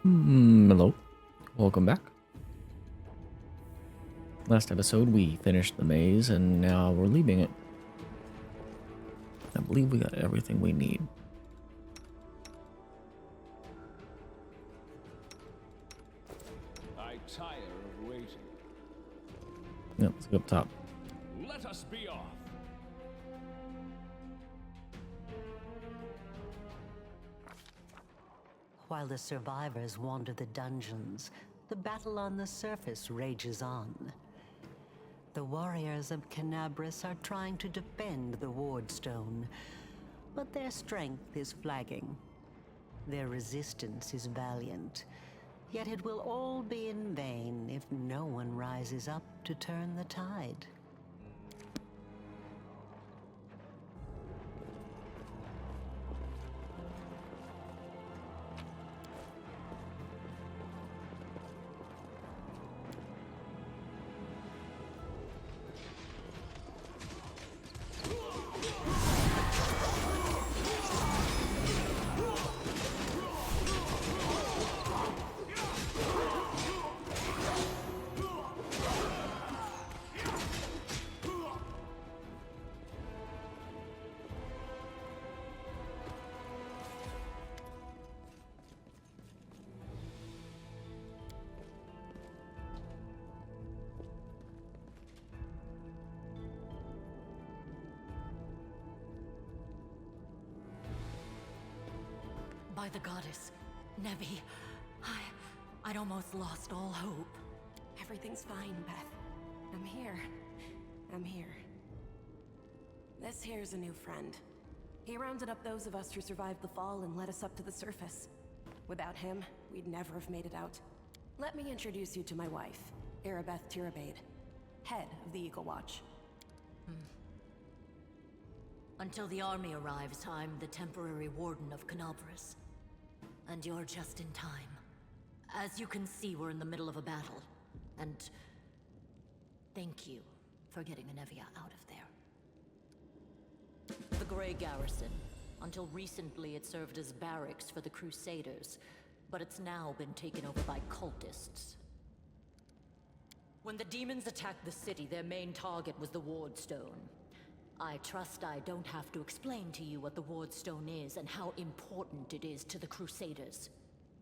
Hello, welcome back. Last episode we finished the maze and now we're leaving it. I believe we got everything we need. I tire of waiting. Yeah, let's go up top. Let us be off. While the survivors wander the dungeons, the battle on the surface rages on. The warriors of Canabris are trying to defend the Wardstone, but their strength is flagging. Their resistance is valiant, yet it will all be in vain if no one rises up to turn the tide. By the goddess, Nevi, I'd almost lost all hope. Everything's fine, Beth. I'm here. I'm here. This here's a new friend. He rounded up those of us who survived the fall and led us up to the surface. Without him, we'd never have made it out. Let me introduce you to my wife, Arabeth Tirabade, head of the Eagle Watch. Until the army arrives, I'm the temporary warden of Canabris. And you're just in time. As you can see, we're in the middle of a battle. And thank you for getting Anevia out of there. The Grey Garrison. Until recently, it served as barracks for the Crusaders, but it's now been taken over by cultists. When the demons attacked the city, their main target was the Wardstone. I trust I don't have to explain to you what the Wardstone is and how important it is to the Crusaders.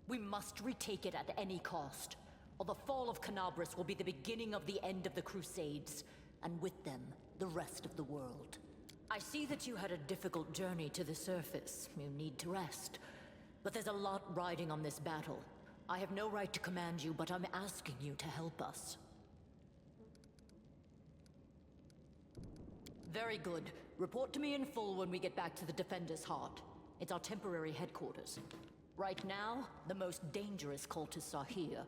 We must retake it at any cost, or the fall of Canabris will be the beginning of the end of the Crusades, and with them, the rest of the world. I see that you had a difficult journey to the surface. You need to rest. But there's a lot riding on this battle. I have no right to command you, but I'm asking you to help us. Very good. Report to me in full when we get back to the Defender's Heart. It's our temporary headquarters. Right now, the most dangerous cultists are here.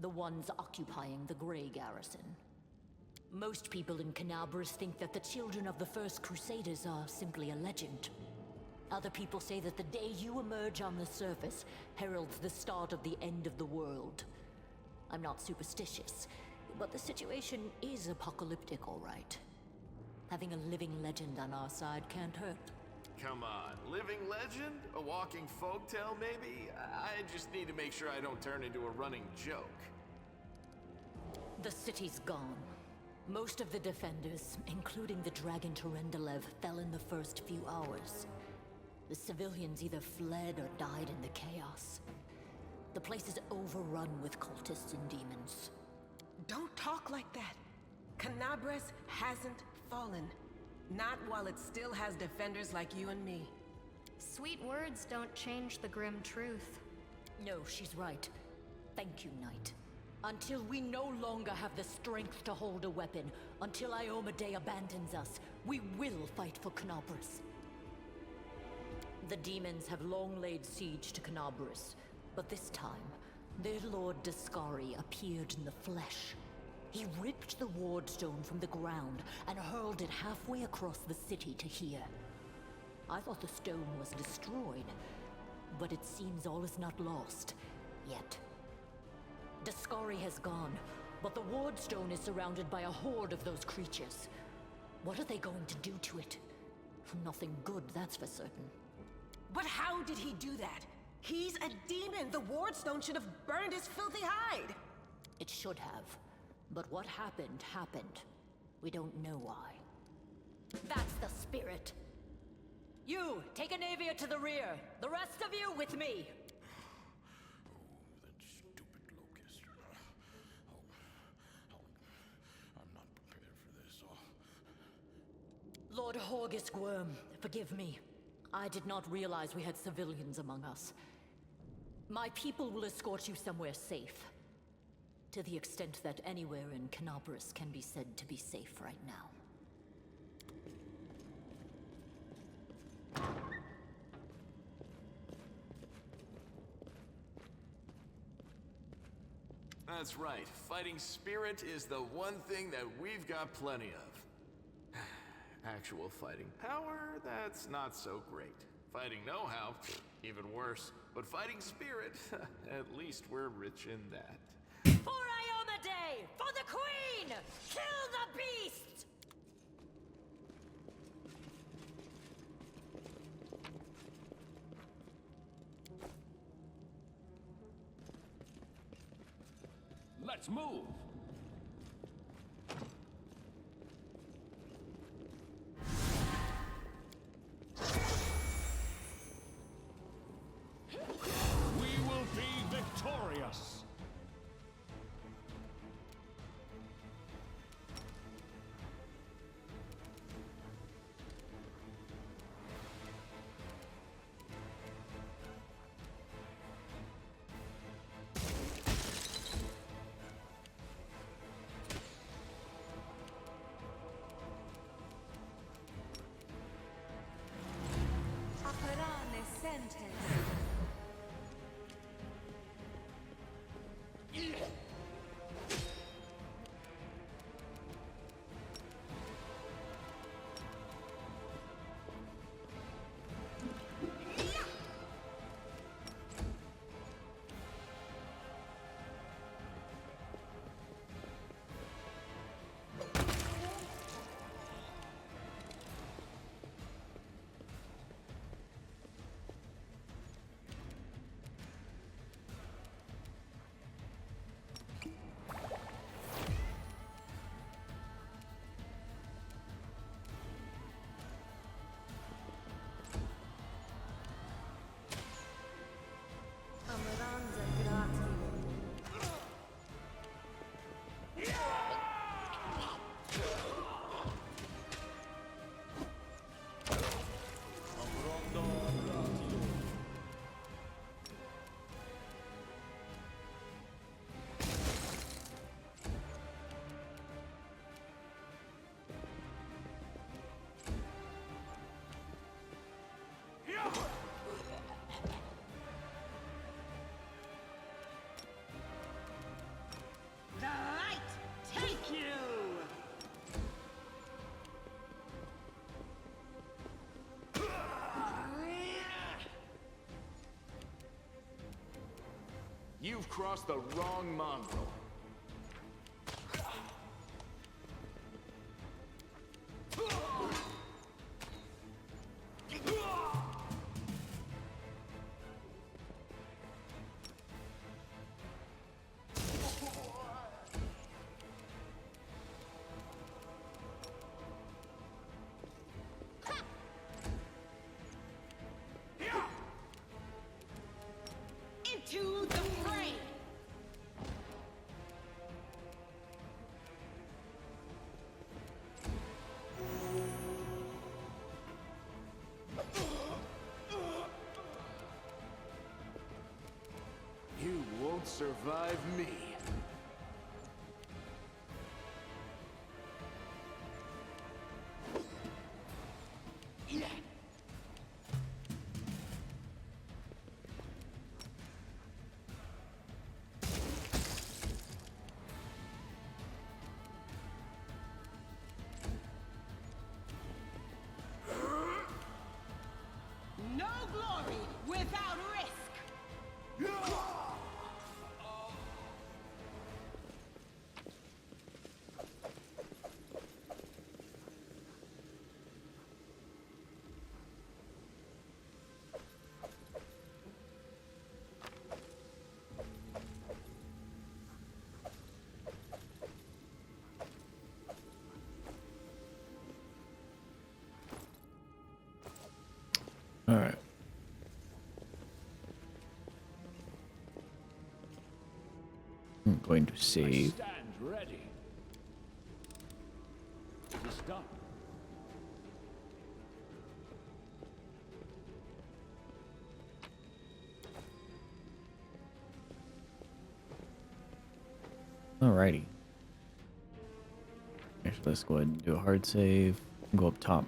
The ones occupying the Grey Garrison. Most people in Canabris think that the children of the First Crusaders are simply a legend. Other people say that the day you emerge on the surface heralds the start of the end of the world. I'm not superstitious, but the situation is apocalyptic, all right. Having a living legend on our side can't hurt. Come on, living legend? A walking folktale, maybe? I just need to make sure I don't turn into a running joke. The city's gone. Most of the defenders, including the Dragon Terendelev, fell in the first few hours. The civilians either fled or died in the chaos. The place is overrun with cultists and demons. Don't talk like that. Canabris hasn't fallen. Not while it still has defenders like you and me. Sweet words don't change the grim truth. No, she's right. Thank you, Knight. Until we no longer have the strength to hold a weapon, until Iomedae abandons us, we will fight for Canabris. The demons have long laid siege to Canabris, but this time, their Lord Dascari appeared in the flesh. He ripped the Wardstone from the ground and hurled it halfway across the city to here. I thought the stone was destroyed, but it seems all is not lost, yet. Dascari has gone, but the Wardstone is surrounded by a horde of those creatures. What are they going to do to it? Nothing good, that's for certain. But how did he do that? He's a demon! The wardstone should have burned his filthy hide! It should have. But what happened, happened. We don't know why. That's the spirit! You, take Anavia to the rear. The rest of you with me. That stupid locust. I'm not prepared for this. Lord Horgus Worm, forgive me. I did not realize we had civilians among us. My people will escort you somewhere safe. To the extent that anywhere in Canopus can be said to be safe right now. That's right. Fighting spirit is the one thing that we've got plenty of. Actual fighting power, that's not so great. Fighting know-how, even worse. But fighting spirit, at least we're rich in that. For Ioma Day! For the Queen! Kill the beast! Let's move! We will be victorious! Operane sentes. Amoranza grazie. The light take you! You've crossed the wrong mongrel. Into the fray! You won't survive me. No glory without risk! going to save. Stand ready. Is done. Alrighty. Actually, let's go ahead and do a hard save. Go up top.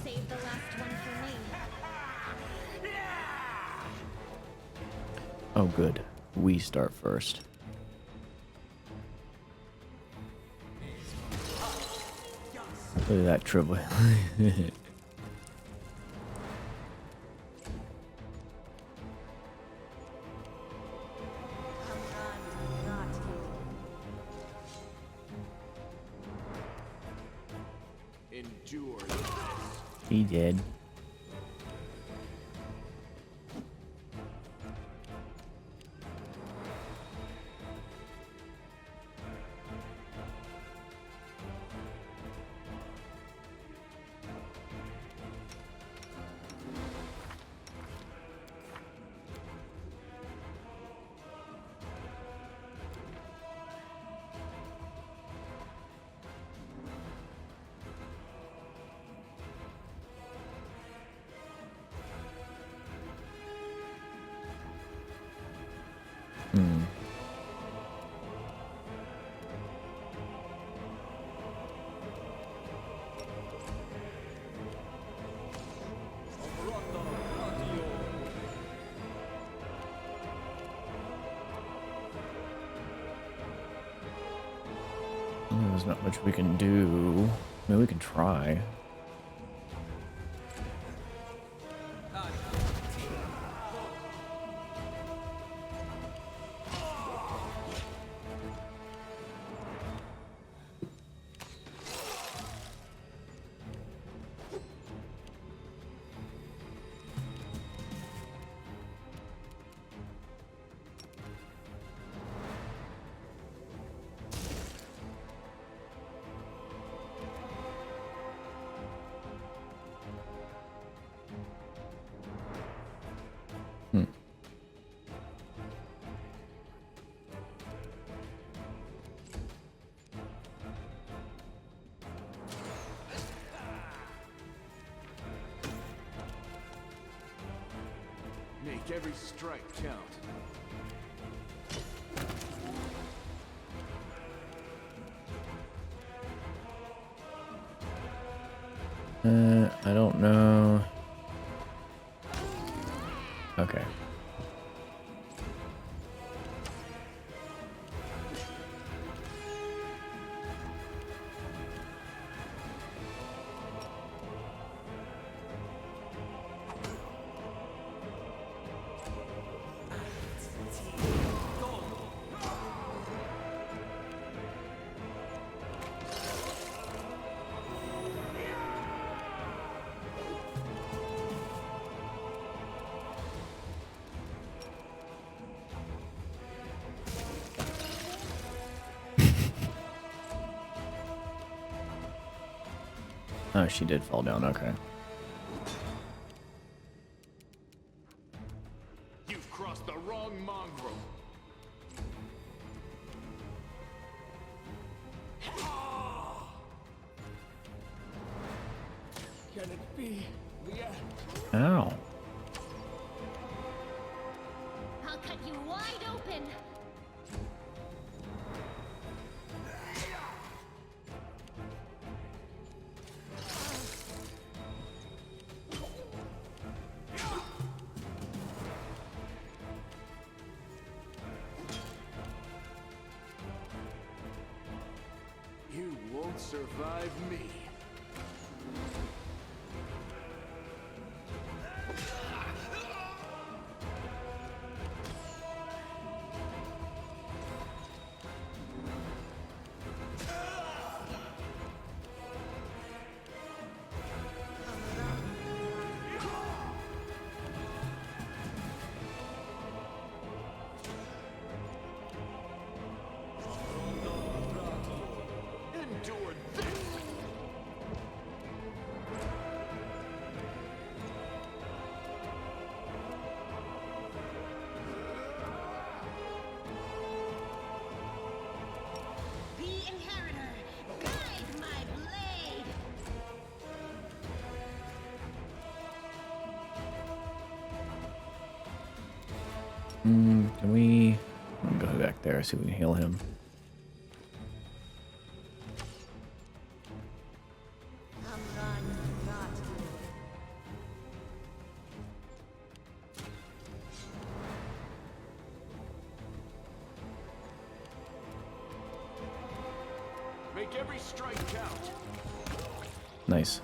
Save the last one for me. Oh, good. We start first. Look at that triple. Endure. He did. There's not much we can do. I mean, we can try. Make every strike count. I don't know. Okay. Oh, she did fall down. Okay. You've crossed the wrong mongrel. Can it be the end? Ow. I'll cut you wide open. survive me. Endure this! The Inheritor, guide my blade! Can we... I'm gonna go back there, see if we can heal him. Make every strike count. Nice.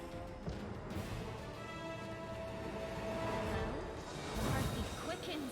Heartbeat quickens.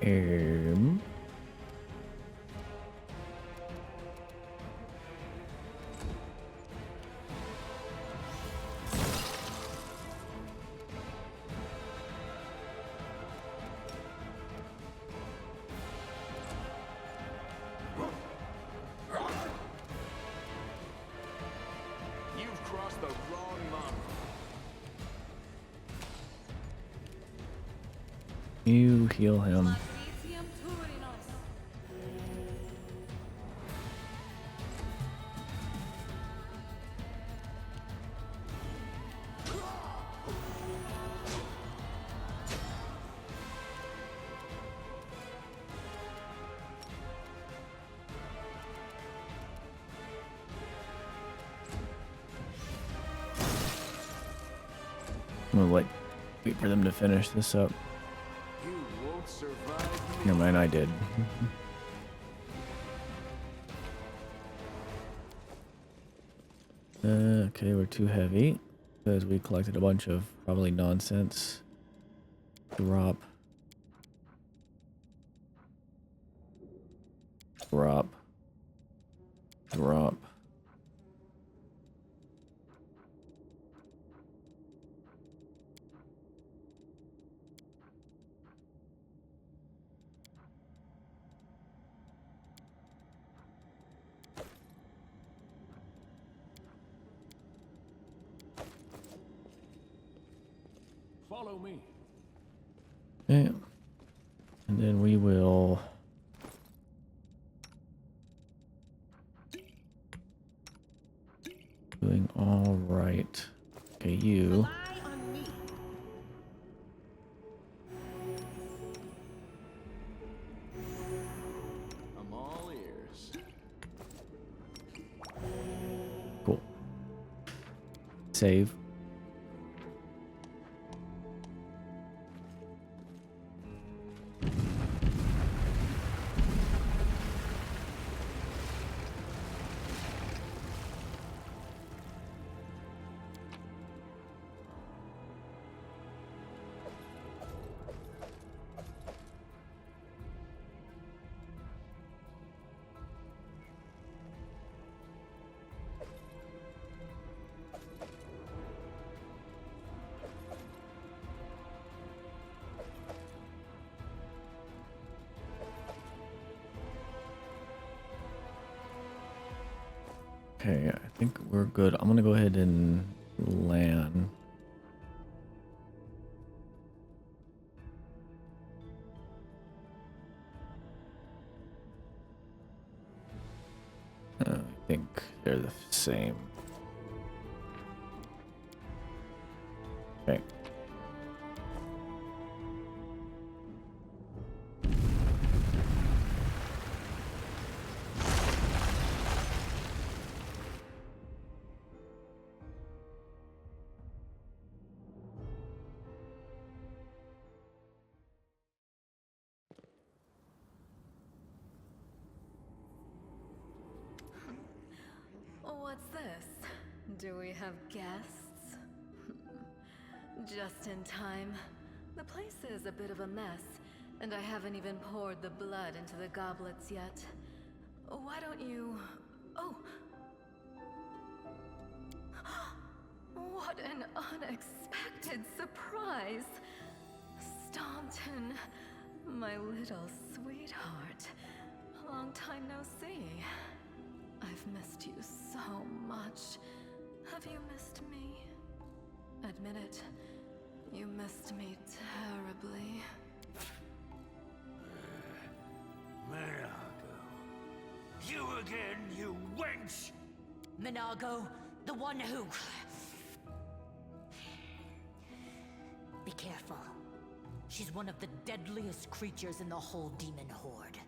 Um, You've crossed the wrong line. you heal him. I'm gonna wait for them to finish this up. You won't survive me. Never mind, I did. Okay, we're too heavy because we collected a bunch of probably nonsense. Drop. Drop. Drop. Follow me. Yeah. And then we will doing all right. Okay, you. Rely on me. I'm all ears. Cool. Save. Okay, I think we're good. I'm gonna go ahead and land. think they're the same. Okay. What's this? Do we have guests? Just in time. The place is a bit of a mess, and I haven't even poured the blood into the goblets yet. Why don't you... Oh! What an unexpected surprise! Staunton, my little sweetheart. Long time no see. I've missed you so much. Have you missed me? Admit it. You missed me terribly. Minago. You again, you wench! Minago, the one who... Be careful. She's one of the deadliest creatures in the whole demon horde.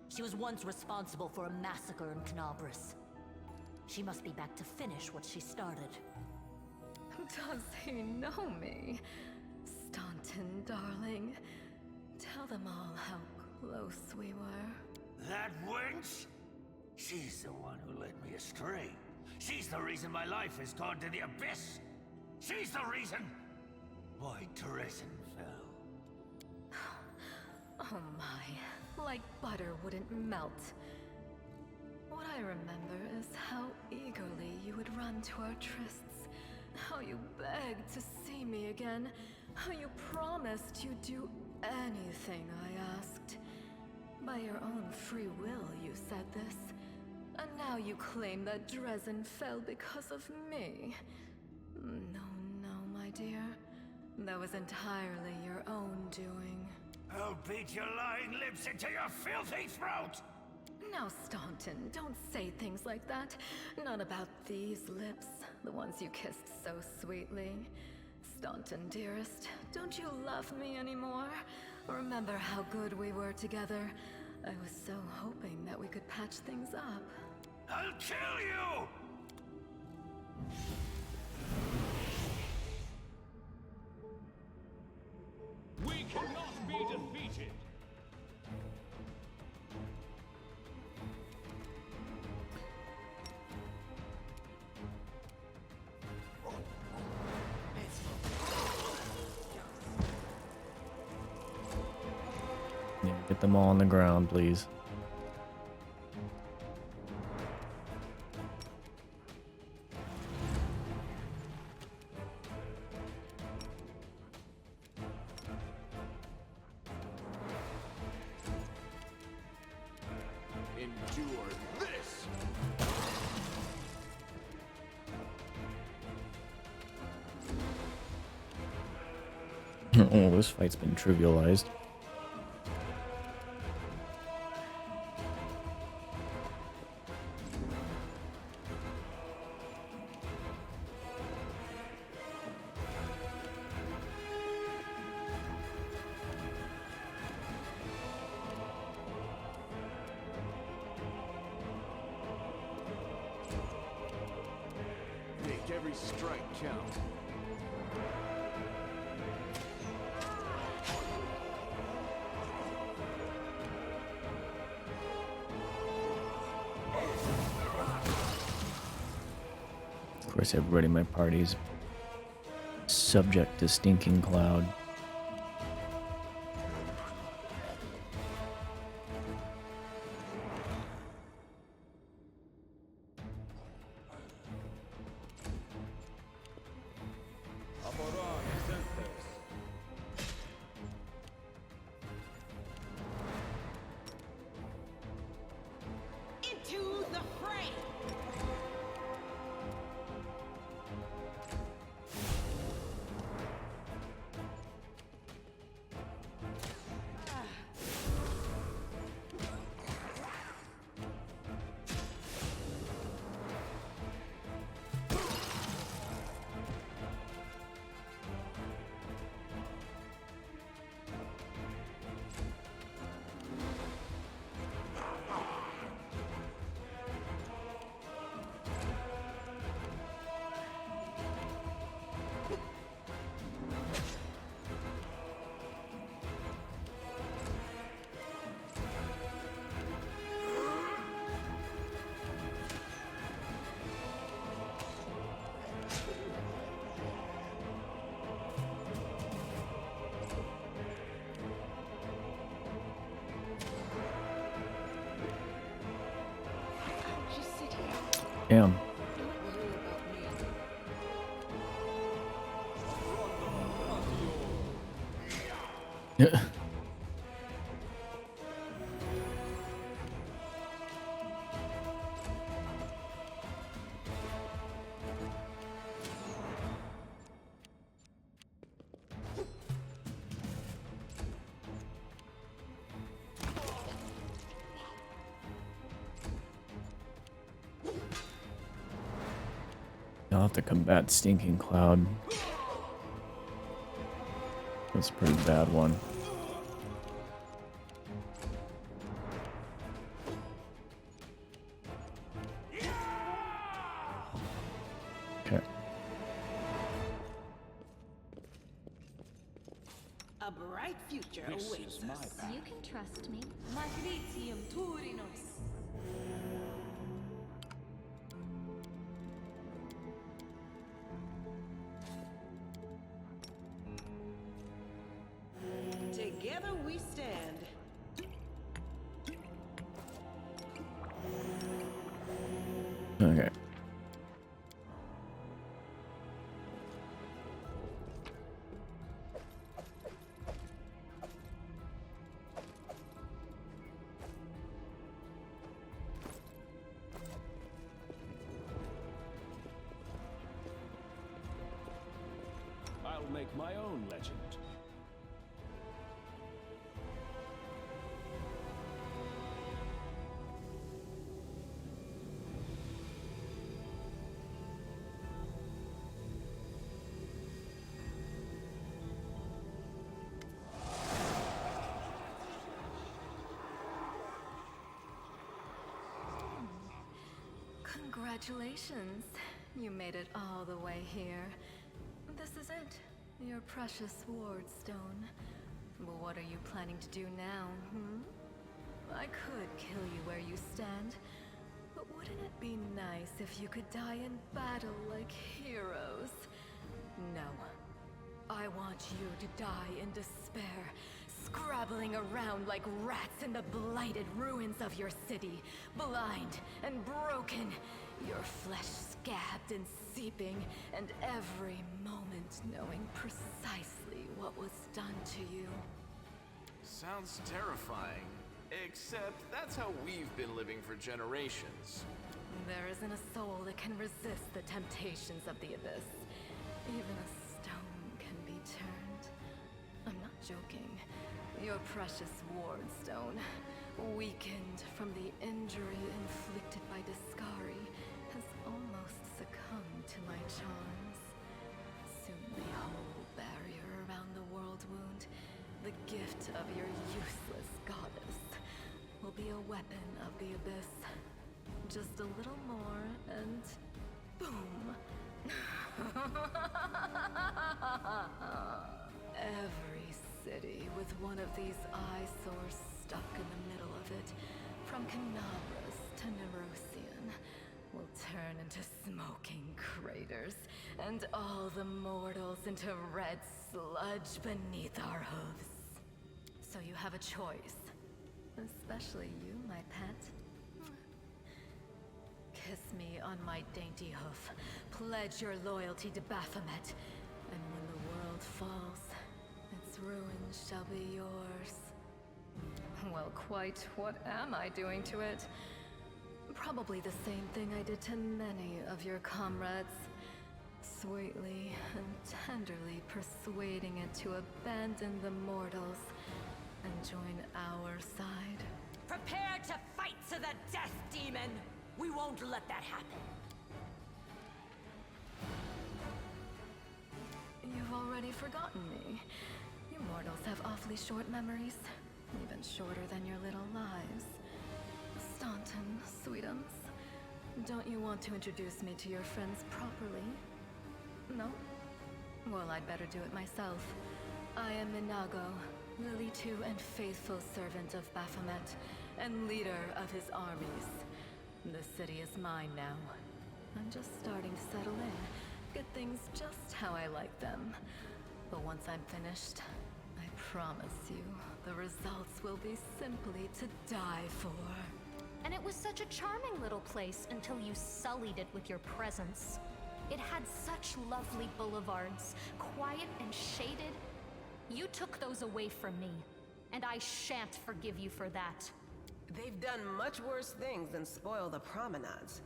She was once responsible for a massacre in Knobris. She must be back to finish what she started. Does he know me? Staunton, darling. Tell them all how close we were. That wench? She's the one who led me astray. She's the reason my life has gone to the abyss. She's the reason why Dresden fell. Oh my, like butter wouldn't melt. What I remember is how eagerly you would run to our trysts, how you begged to see me again, how you promised you'd do anything I asked. By your own free will, you said this. And now you claim that Dresden fell because of me. No, my dear. That was entirely your own doing. I'll beat your lying lips into your filthy throat! Now, Staunton, don't say things like that. Not about these lips, the ones you kissed so sweetly. Staunton, dearest, don't you love me anymore? Remember how good we were together? I was so hoping that we could patch things up. I'll kill you! We cannot be defeated! Yeah, get them all on the ground, please. Endure this! Oh, this fight's been trivialized. Make every strike count. Of course, everybody in my party's subject to Stinking Cloud. Into the fray! Damn. I'll have to combat Stinking Cloud. That's a pretty bad one. Okay. A bright future This awaits is my us. path. You can trust me. Magnetium Turinos. Together we stand. Okay. I'll make my own legend. Congratulations. You made it all the way here. This is it. Your precious wardstone. But what are you planning to do now, I could kill you where you stand, but wouldn't it be nice if you could die in battle like heroes? No. I want you to die in despair, scrabbling around like rats in the blighted ruins of your city, blind and broken, your flesh scabbed and seeping, and every moment knowing precisely what was done to you. Sounds terrifying. Except that's how we've been living for generations. There isn't a soul that can resist the temptations of the abyss. Even a stone can be turned. I'm not joking. Your precious wardstone, weakened from the injury inflicted by Discari, has almost succumbed to my charms. Soon the whole barrier around the world wound, the gift of your useless goddess, will be a weapon of the abyss. Just a little more and boom. Every city with one of these eyesores stuck in the middle of it, from Canabras to Nerosian, will turn into smoking craters, and all the mortals into red sludge beneath our hooves. So you have a choice. Especially you, my pet. Kiss me on my dainty hoof. Pledge your loyalty to Baphomet. And when the world falls, its ruins shall be yours. Well, quite what am I doing to it? Probably the same thing I did to many of your comrades. Sweetly and tenderly persuading it to abandon the mortals and join our side. Prepare to fight to the death, demon! We won't let that happen. You've already forgotten me. You mortals have awfully short memories. Even shorter than your little lives. Staunton, sweetums. Don't you want to introduce me to your friends properly? No? Well, I'd better do it myself. I am Minago, Lily II and faithful servant of Baphomet, and leader of his armies. The city is mine now. I'm just starting to settle in, get things just how I like them. But once I'm finished, I promise you, the results will be simply to die for. And it was such a charming little place until you sullied it with your presence. It had such lovely boulevards, quiet and shaded. You took those away from me, and I shan't forgive you for that. They've done much worse things than spoil the promenades.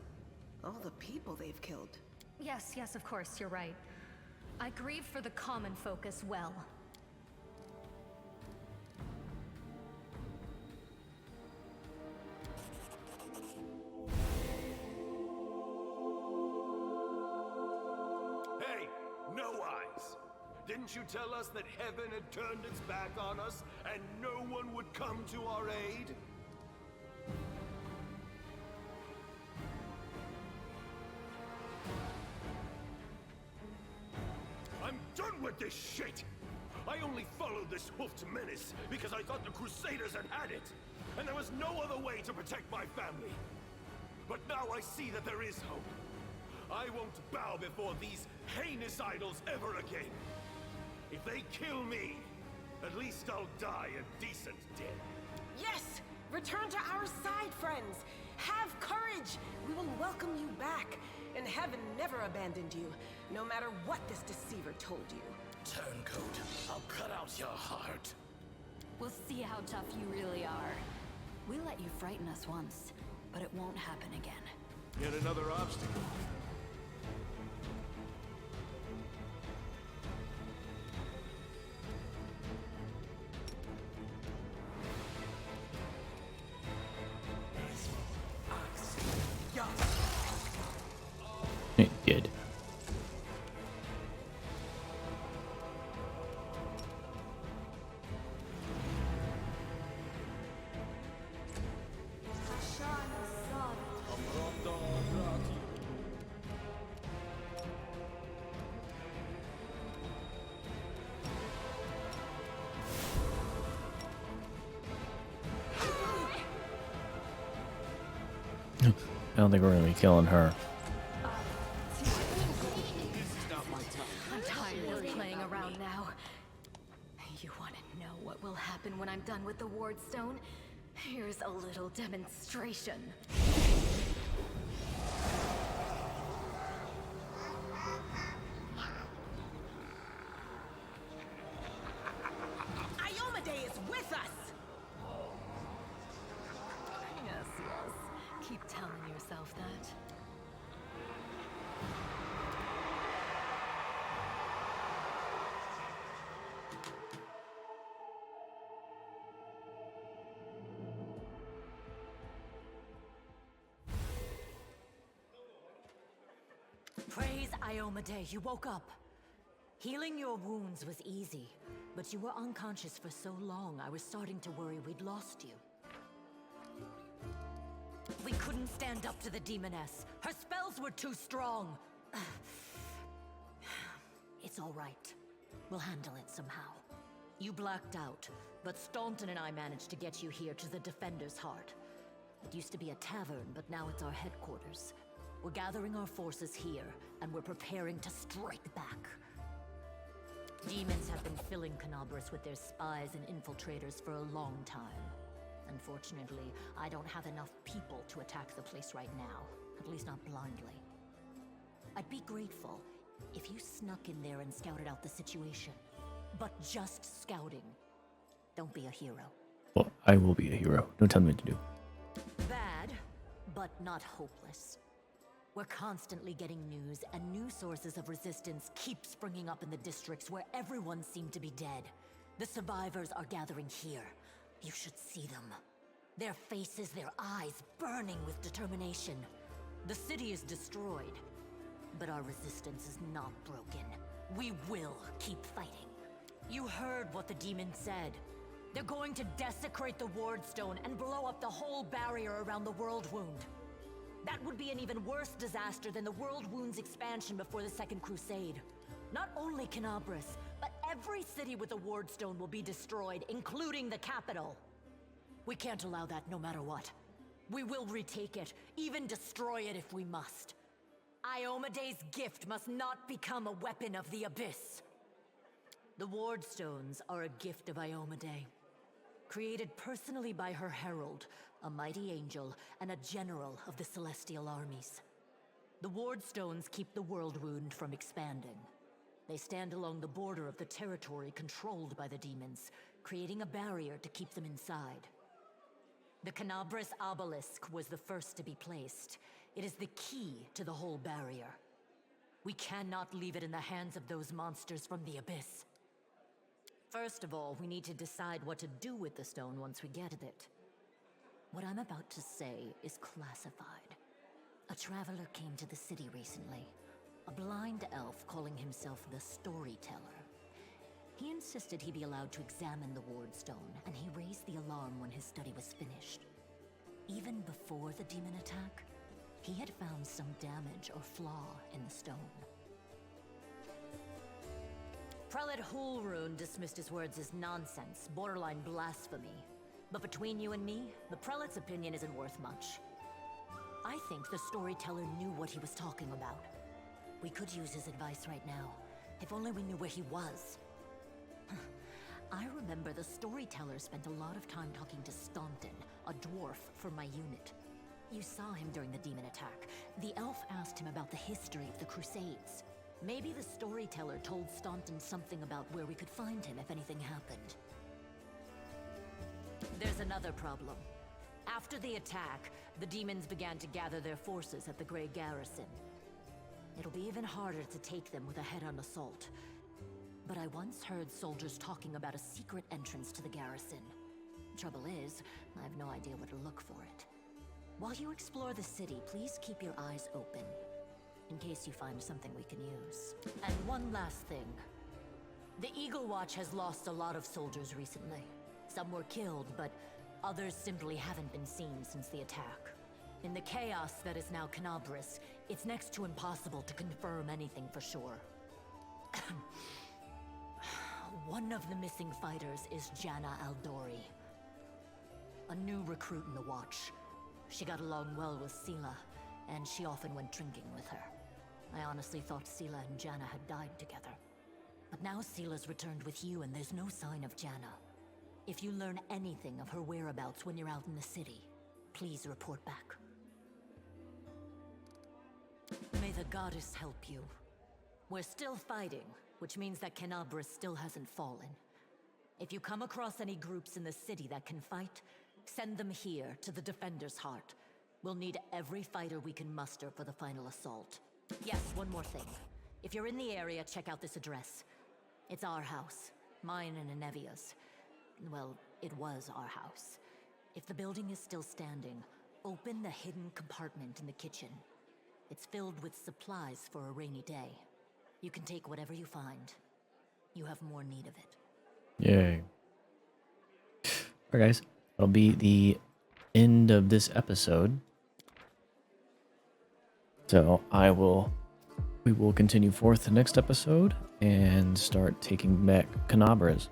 All the people they've killed. Yes, of course, you're right. I grieve for the common folk as well. Hey, no eyes! Didn't you tell us that heaven had turned its back on us and no one would come to our aid? I'm done with this shit! I only followed this hoofed menace because I thought the Crusaders had it, and there was no other way to protect my family. But now I see that there is hope. I won't bow before these heinous idols ever again. If they kill me, at least I'll die a decent death. Yes! Return to our side, friends! Have courage! We will welcome you back. And heaven never abandoned you, no matter what this deceiver told you. Turncoat, I'll cut out your heart. We'll see how tough you really are. We let you frighten us once, but it won't happen again. Yet another obstacle. It did. I don't think we're gonna be killing her. I'm tired of playing around now. You want to know what will happen when I'm done with the Wardstone? Here's a little demonstration. Iomade is with us! Yes, yes. Keep telling yourself that. Praise Iomade, you woke up. Healing your wounds was easy, but you were unconscious for so long, I was starting to worry we'd lost you. We couldn't stand up to the demoness. Her spells were too strong. It's all right. We'll handle it somehow. You blacked out, but Staunton and I managed to get you here to the Defender's Heart. It used to be a tavern, but now it's our headquarters. We're gathering our forces here, and we're preparing to strike back. Demons have been filling Canabras with their spies and infiltrators for a long time. Unfortunately, I don't have enough people to attack the place right now, at least not blindly. I'd be grateful if you snuck in there and scouted out the situation. But just scouting. Don't be a hero. Well, I will be a hero. Don't tell me what to do. Bad, but not hopeless. We're constantly getting news, and new sources of resistance keep springing up in the districts where everyone seemed to be dead. The survivors are gathering here. You should see them. Their faces, their eyes burning with determination. The city is destroyed, but our resistance is not broken. We will keep fighting. You heard what the demon said. They're going to desecrate the Wardstone and blow up the whole barrier around the World Wound. That would be an even worse disaster than the World Wound's expansion before the Second Crusade. Not only Canabras, but every city with a Wardstone will be destroyed, including the capital. We can't allow that no matter what. We will retake it, even destroy it if we must. Iomade's gift must not become a weapon of the Abyss. The Wardstones are a gift of Iomade. created personally by her herald, a mighty angel, and a general of the celestial armies. The ward stones keep the world wound from expanding. They stand along the border of the territory controlled by the demons, creating a barrier to keep them inside. The Canabras obelisk was the first to be placed. It is the key to the whole barrier. We cannot leave it in the hands of those monsters from the abyss. First of all, we need to decide what to do with the stone once we get it. What I'm about to say is classified. A traveler came to the city recently. A blind elf calling himself the Storyteller. He insisted he be allowed to examine the ward stone, and he raised the alarm when his study was finished. Even before the demon attack, he had found some damage or flaw in the stone. Prelate Hulrune dismissed his words as nonsense, borderline blasphemy. But between you and me, the prelate's opinion isn't worth much. I think the Storyteller knew what he was talking about. We could use his advice right now, if only we knew where he was. I remember the Storyteller spent a lot of time talking to Staunton, a dwarf from my unit. You saw him during the demon attack. The elf asked him about the history of the Crusades. Maybe the Storyteller told Staunton something about where we could find him if anything happened. There's another problem. After the attack, the demons began to gather their forces at the Grey Garrison. It'll be even harder to take them with a head-on assault. But I once heard soldiers talking about a secret entrance to the garrison. Trouble is, I have no idea where to look for it. While you explore the city, please keep your eyes open, in case you find something we can use. And one last thing. The Eagle Watch has lost a lot of soldiers recently. Some were killed, but others simply haven't been seen since the attack. In the chaos that is now Canabras, it's next to impossible to confirm anything for sure. One of the missing fighters is Janna Aldori, a new recruit in the Watch. She got along well with Sela, and she often went drinking with her. I honestly thought Sela and Janna had died together. But now Sela's returned with you, and there's no sign of Janna. If you learn anything of her whereabouts when you're out in the city, please report back. May the goddess help you. We're still fighting, which means that Canabras still hasn't fallen. If you come across any groups in the city that can fight, send them here to the Defender's Heart. We'll need every fighter we can muster for the final assault. Yes, one more thing. If you're in the area, check out this address. It's our house, mine and Inevia's. Well, it was our house. If the building is still standing, open the hidden compartment in the kitchen. It's filled with supplies for a rainy day. You can take whatever you find. You have more need of it. Yay. Alright guys, that'll be the end of this episode. So we will continue forth the next episode and start taking back Canabras.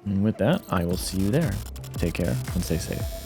And with that, I will see you there. Take care and stay safe.